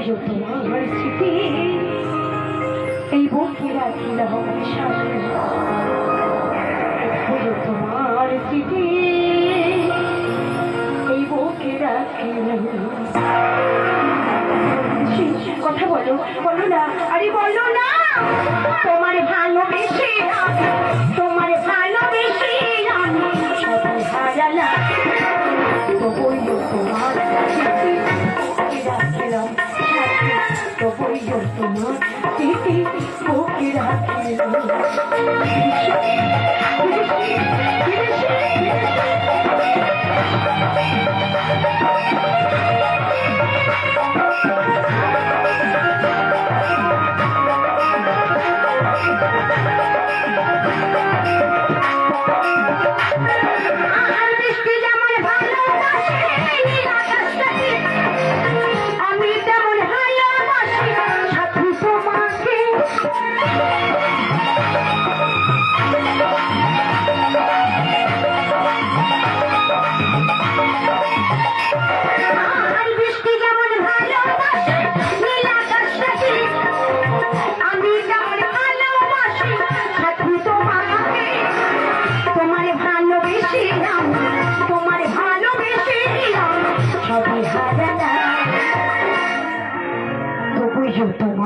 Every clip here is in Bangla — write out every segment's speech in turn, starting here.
তোমার স্মৃতি এই বুকে রাখিলাম সাথে তোমার স্মৃতি এই বুকে রাখিলাম। কথা বলো বলো না, আরে বলো না, তোমার ভালোবেসে তোমার ভালোবেসে আমি সবাই হারালাম, তবুই তোমার রাখিলাম সাথে, তবুই তোমার স্মৃতি বুকে রাখিলাম।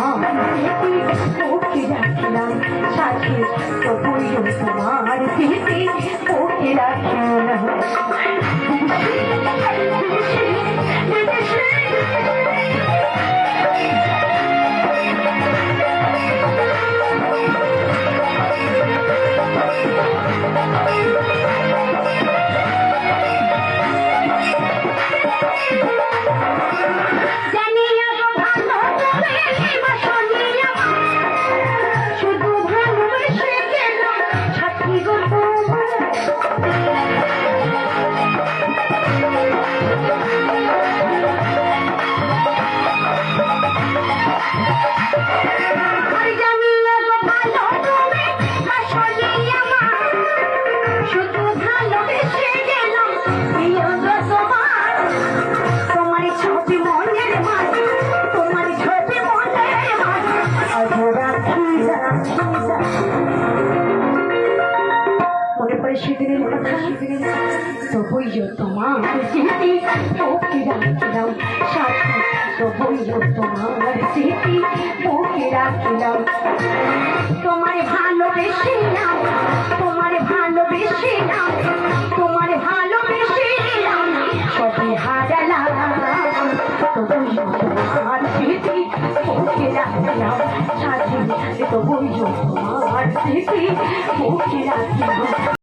তোমার ওকে রাখলাম সাথে, তবুই তোমার স্মৃতি ওকে রাখলাম। সেদিনের কথা তবুই তোমার স্মৃতি ওকে রাখিলাম সাথে, তবুই তোমার স্মৃতি ওকে রাখিলাম। তোমার ভালোবেসে নাম, তোমার ভালোবেসে নাম, তোমার ভালোবেসে নাম সবই হারালাম, তবুই তোমার স্মৃতি ওকে রাখিলাম সাথে, তবুই তোমার স্মৃতি ওকে রাখিলাম।